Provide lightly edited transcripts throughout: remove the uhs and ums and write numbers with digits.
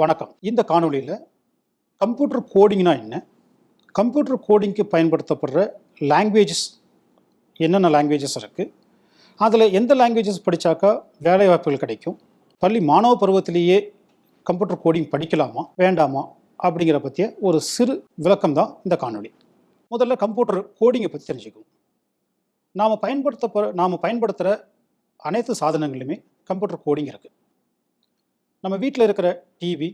வணக்கம். இந்த காணொளியில் கம்ப்யூட்டர் கோடிங்னா என்ன, கம்ப்யூட்டர் கோடிங்க்கு பயன்படுத்தப்படுற லாங்குவேஜஸ் என்னென்ன லாங்குவேஜஸ் இருக்குது, அதில் எந்த லாங்குவேஜஸ் படித்தாக்கா வேலைவாய்ப்புகள் கிடைக்கும், பள்ளி மாணவ பருவத்திலேயே கம்ப்யூட்டர் கோடிங் படிக்கலாமா வேண்டாமா அப்படிங்கிற பற்றிய ஒரு சிறு விளக்கம் தான் இந்த காணொளி. முதல்ல கம்ப்யூட்டர் கோடிங்கை பற்றி தெரிஞ்சுக்குவோம். நாம் பயன்படுத்துகிற அனைத்து சாதனங்களுமே கம்ப்யூட்டர் கோடிங் இருக்குது. நம்ம வீட்டில் இருக்கிற TV,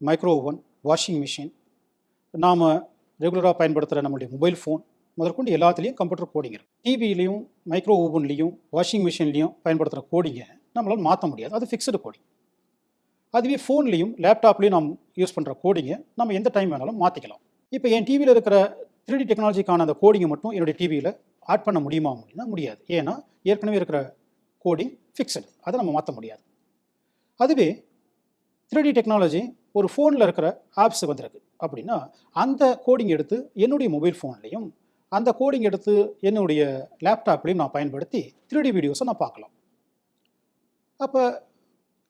micro oven, washing machine, நாம் ரெகுலராக பயன்படுத்துகிற நம்மளுடைய மொபைல் ஃபோன் முதற்கொண்டு எல்லாத்துலேயும் கம்ப்யூட்டர் கோடிங் இருக்குது. டிவிலையும் மைக்ரோ ஓவன்லேயும் வாஷிங் மிஷின்லேயும் பயன்படுத்துகிற கோடிங்கை நம்மளால் மாற்ற முடியாது, அது ஃபிக்ஸ்டு கோடிங். அதுவே ஃபோன்லேயும் லேப்டாப்லேயும் நாம் யூஸ் பண்ணுற கோடிங்கை நம்ம எந்த டைம் வேணாலும் மாற்றிக்கலாம். இப்போ என் டிவியில் இருக்கிற 3D டெக்னாலஜிக்கான அந்த கோடிங்கை மட்டும் என்னுடைய டிவியில் ஆட் பண்ண முடியுமா அப்படின்னா முடியாது. ஏன்னா ஏற்கனவே இருக்கிற கோடிங் ஃபிக்ஸ்டு, அதை நம்ம மாற்ற முடியாது. அதுவே 3D டெக்னாலஜி ஒரு ஃபோனில் இருக்கிற ஆப்ஸ் வந்திருக்கு அப்படின்னா அந்த கோடிங் எடுத்து என்னுடைய மொபைல் ஃபோன்லேயும் அந்த கோடிங் எடுத்து என்னுடைய லேப்டாப்லேயும் நான் பயன்படுத்தி 3D வீடியோஸை நான் பார்க்கலாம். அப்போ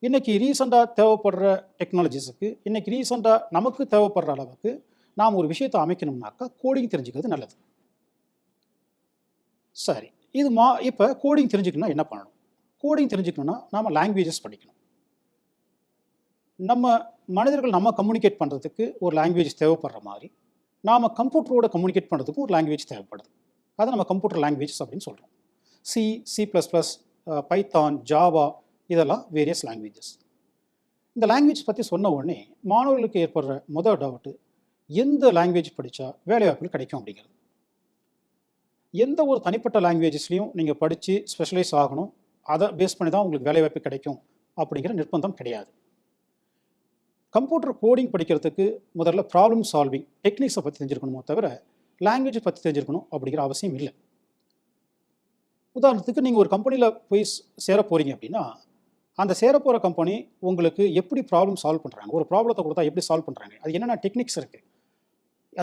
இன்றைக்கி ரீசெண்டாக தேவைப்படுற டெக்னாலஜிஸுக்கு, இன்றைக்கி ரீசெண்டாக நமக்கு தேவைப்படுற அளவுக்கு நாம் ஒரு விஷயத்தை அமைக்கணும்னாக்கா கோடிங் தெரிஞ்சுக்கிறது நல்லது. சரி, இப்போ கோடிங் தெரிஞ்சுக்கணும்னா என்ன பண்ணணும்? கோடிங் தெரிஞ்சுக்கணும்னா நாம் லாங்குவேஜஸ் படிக்கணும். நம்ம மனிதர்கள் நம்ம கம்யூனிகேட் பண்ணுறதுக்கு ஒரு லாங்குவேஜ் தேவைப்படுற மாதிரி நாம் கம்ப்யூட்டரோட கம்யூனிகேட் பண்ணுறதுக்கும் ஒரு லாங்குவேஜ் தேவைப்படுது. அதை நம்ம கம்ப்யூட்டர் லாங்குவேஜஸ் அப்படின்னு சொல்கிறோம். C++, பைத்தான், ஜாவா, இதெல்லாம் வேரியஸ் லாங்குவேஜஸ். இந்த லாங்குவேஜ் பற்றி சொன்ன உடனே மாணவர்களுக்கு ஏற்படுற முதல் டவுட்டு, எந்த லாங்குவேஜ் படித்தா வேலைவாய்ப்புகள் கிடைக்கும் அப்படிங்கிறது. எந்த ஒரு தனிப்பட்ட லாங்குவேஜஸ்லையும் நீங்கள் படித்து ஸ்பெஷலைஸ் ஆகணும், அதை பேஸ் பண்ணி தான் உங்களுக்கு வேலைவாய்ப்பு கிடைக்கும் அப்படிங்கிற நிர்பந்தம் கிடையாது. கம்ப்யூட்டர் கோடிங் படிக்கிறதுக்கு முதல்ல ப்ராப்ளம் சால்விங் டெக்னிக்ஸை பற்றி தெரிஞ்சிருக்கணுமோ தவிர லாங்குவேஜை பற்றி தெரிஞ்சிருக்கணும் அப்படிங்கிற அவசியம் இல்லை. உதாரணத்துக்கு நீங்கள் ஒரு கம்பெனியில் போய் சேர போகிறீங்க அப்படின்னா அந்த சேர போகிற கம்பெனி உங்களுக்கு எப்படி ப்ராப்ளம் சால்வ் பண்ணுறாங்க, ஒரு ப்ராப்ளத்தை கொடுத்தா எப்படி சால்வ் பண்ணுறாங்க, அது என்னென்ன டெக்னிக்ஸ் இருக்குது,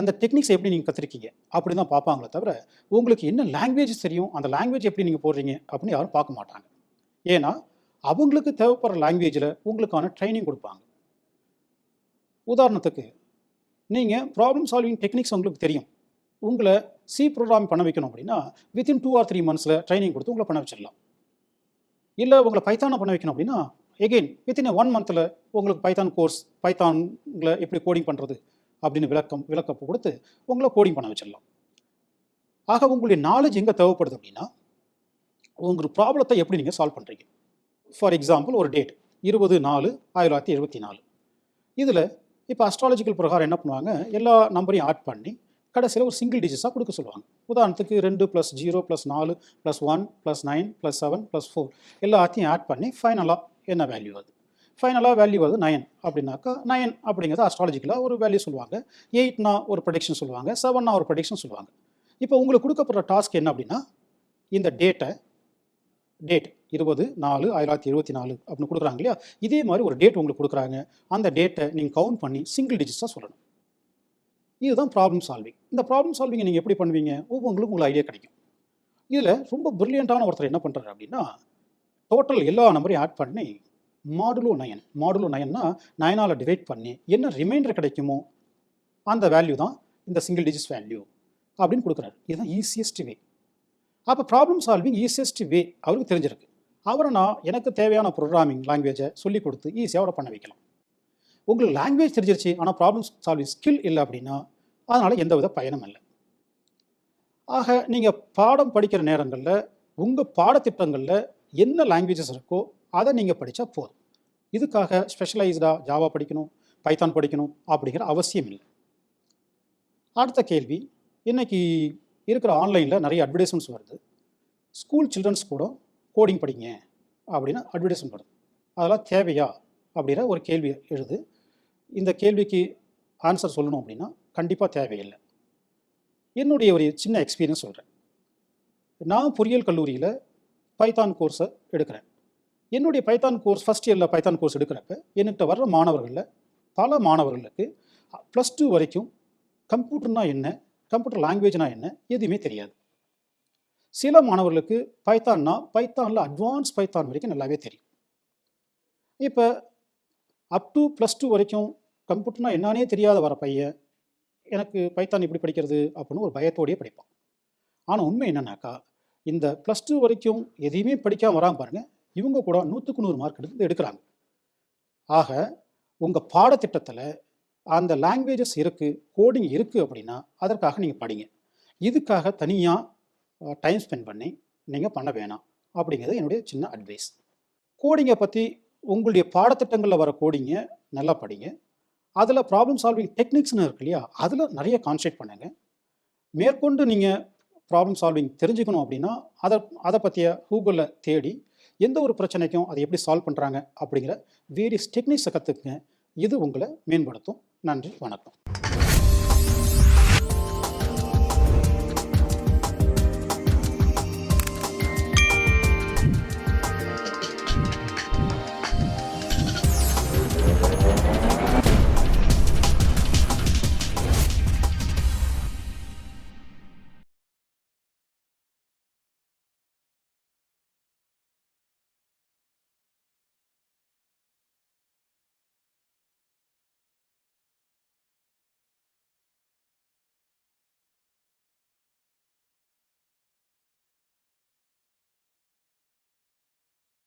அந்த டெக்னிக்ஸ் எப்படி நீங்கள் கற்றுருக்கீங்க அப்படி தான் பார்ப்பாங்களே தவிர உங்களுக்கு என்ன லாங்குவேஜ் தெரியும், அந்த லாங்குவேஜ் எப்படி நீங்கள் போடுறீங்க அப்படின்னு யாரும் பார்க்க மாட்டாங்க. ஏன்னா அவங்களுக்கு தேவைப்படுற லாங்குவேஜில் உங்களுக்கான ட்ரைனிங் கொடுப்பாங்க. உதாரணத்துக்கு நீங்கள் ப்ராப்ளம் சால்விங் டெக்னிக்ஸ் உங்களுக்கு தெரியும், உங்களை சி ப்ரோக்ராம் பண்ண வைக்கணும் அப்படின்னா வித்தின் 2 or 3 months ட்ரைனிங் கொடுத்து உங்களை பண்ண வச்சிடலாம். இல்லை உங்களை பைத்தானை பண்ண வைக்கணும் அப்படின்னா எகெயின் வித்தின் 1 month உங்களுக்கு பைத்தான் கோர்ஸ், பைத்தானில் எப்படி கோடிங் பண்ணுறது அப்படின்னு விளக்கம் கொடுத்து உங்களை கோடிங் பண்ண வச்சிடலாம். ஆக உங்களுடைய நாலேஜ் எங்கே தேவைப்படுது அப்படின்னா உங்கள் ப்ராப்ளத்தை எப்படி நீங்கள் சால்வ் பண்ணுறீங்க. ஃபார் எக்ஸாம்பிள் ஒரு டேட் 20/4/1974. இதில் இப்போ அஸ்ட்ராலஜிக்கல் பிரகாரம் என்ன பண்ணுவாங்க, எல்லா நம்பரையும் ஆட் பண்ணி கடைசியில் ஒரு சிங்கிள் டிஜிட்ஸாக கொடுக்க சொல்லுவாங்க. உதாரணத்துக்கு 2 + 0 + 4 + 1 + 9 + 7 + 4 எல்லாத்தையும் ஆட் பண்ணி ஃபைனலாக என்ன வேல்யூ வருது, ஃபைனலாக வேல்யூ வருது 9 அப்படின்னாக்கா 9 அப்படிங்கிறது அஸ்ட்ராலஜிக்கலாக ஒரு வேல்யூ சொல்லுவாங்க. 8னா ஒரு ப்ரெடிக்ஷன் சொல்லுவாங்க, 7னா ஒரு ப்ரெடிக்ஷன் சொல்லுவாங்க. இப்போ உங்களுக்கு கொடுக்கப்படுற டாஸ்க் என்ன அப்படின்னா இந்த டேட் 20/4/1974 அப்படின்னு கொடுக்குறாங்க இல்லையா, இதே மாதிரி ஒரு டேட் உங்களுக்கு கொடுக்குறாங்க. அந்த டேட்டை நீங்கள் கவுண்ட் பண்ணி சிங்கிள் டிஜிட்ஸாக சொல்லணும். இதுதான் ப்ராப்ளம் சால்விங். இந்த ப்ராப்ளம் சால்விங்கை நீங்கள் எப்படி பண்ணுவீங்க, ஒவ்வொருங்களுக்கும் உங்களுக்கு ஐடியா கிடைக்கும். இதில் ரொம்ப பிரில்லியண்ட்டான ஒருத்தர் என்ன பண்ணுறாரு அப்படின்னா டோட்டல் எல்லா நம்பரையும் ஆட் பண்ணி மாடுலோ 9னா 9ஆல் டிவைட் பண்ணி என்ன ரிமைண்டர் கிடைக்குமோ அந்த வேல்யூ தான் இந்த சிங்கிள் டிஜிட்ஸ் வேல்யூ அப்படின்னு கொடுக்குறாரு. இதுதான் ஈஸியஸ்ட் வே. அப்போ ப்ராப்ளம் சால்விங் ஈஸியஸ்ட் வே அவருக்கு தெரிஞ்சிருக்கு. அவரை எனக்கு தேவையான ப்ரோக்ராமிங் லாங்குவேஜை சொல்லிக் கொடுத்து ஈஸியாக அவரை பண்ண வைக்கலாம். உங்களுக்கு லாங்குவேஜ் தெரிஞ்சிருச்சு ஆனால் ப்ராப்ளம் சால்விங் ஸ்கில் இல்லை அப்படின்னா அதனால் எந்தவித பயனும் இல்லை. ஆக நீங்கள் பாடம் படிக்கிற நேரங்களில் உங்கள் பாடத்திட்டங்களில் என்ன லாங்குவேஜஸ் இருக்கோ அதை நீங்கள் படித்தா போதும். இதுக்காக ஸ்பெஷலைஸ்டாக ஜாவா படிக்கணும், பைத்தான் படிக்கணும் அப்படிங்கிற அவசியம் இல்லை. அடுத்த கேள்வி, இன்றைக்கி இருக்கிற ஆன்லைனில் நிறைய அட்வர்டைஸ்மெண்ட்ஸ் வருது. ஸ்கூல் சில்ட்ரன்ஸ் கூட கோடிங் படிங்க அப்படின்னு அட்வர்டைஸ்மெண்ட் வருது. அதெல்லாம் தேவையா அப்படிங்கிற ஒரு கேள்வி எழுது. இந்த கேள்விக்கு ஆன்சர் சொல்லணும் அப்படின்னா கண்டிப்பாக தேவையில்லை. என்னுடைய ஒரு சின்ன எக்ஸ்பீரியன்ஸ் சொல்கிறேன். நான் பொறியியல் கல்லூரியில் பைத்தான் கோர்ஸை எடுக்கிறேன். என்னுடைய பைத்தான் கோர்ஸ் ஃபஸ்ட் இயரில் பைத்தான் கோர்ஸ் எடுக்கிறப்ப என்கிட்ட வர்ற மாணவர்களில் பல மாணவர்களுக்கு +2 வரைக்கும் கம்ப்யூட்டர்னா என்ன, கம்ப்யூட்டர் லாங்குவேஜ்னா என்ன எதுவுமே தெரியாது. சில மாணவர்களுக்கு பைத்தானில் அட்வான்ஸ் பைத்தான் வரைக்கும் நல்லாவே தெரியும். இப்போ அப் டு +2 வரைக்கும் கம்ப்யூட்டர்னா என்னானே தெரியாத வர பையன், எனக்கு பைத்தான் எப்படி படிக்கிறது அப்படின்னு ஒரு பயத்தோடயே படிப்பான். ஆனா உண்மை என்னன்னாக்கா, இந்த +2 வரைக்கும் எதையுமே படிக்காம வராங்க பாருங்க, இவங்க கூட 100க்கு 100 மார்க் எடுக்குறாங்க. ஆக, உங்க பாடத்திட்டத்தில அந்த லாங்குவேஜஸ் இருக்கு, கோடிங் இருக்கு அப்படின்னா, அதற்காக நீங்க படிங்க. இதுக்காக தனியா டைம் ஸ்பெண்ட் பண்ணி நீங்க பண்ண வேணாம். அப்படிங்கிறது என்னுடைய சின்ன அட்வைஸ். கோடிங்க பத்தி உங்களுடைய பாடத்திட்டங்கள்ல வர கோடிங்க நல்லா படிங்க. அதுல ப்ராப்ளம் சால்விங் டெக்னிக்ஸ்ன்னு இருக்கு இல்லையா? அதுல நெறைய கான்சன்ட்ரேட் பண்ணுங்க. மேற்கொண்டு நீங்க ப்ராப்ளம் சால்விங் தெரிஞ்சுக்கணும் அப்படின்னா, அத அத பத்திய கூகுள்ல தேடி, எந்த ஒரு பிரச்சனைக்கும் அத எப்படி சால்வ் பண்றாங்க அப்படிங்கிற வேரியஸ் டெக்னிக்ஸ கத்துக்கங்க. இது உங்கள மேம்படுத்தும். நன்றி, வணக்கம்.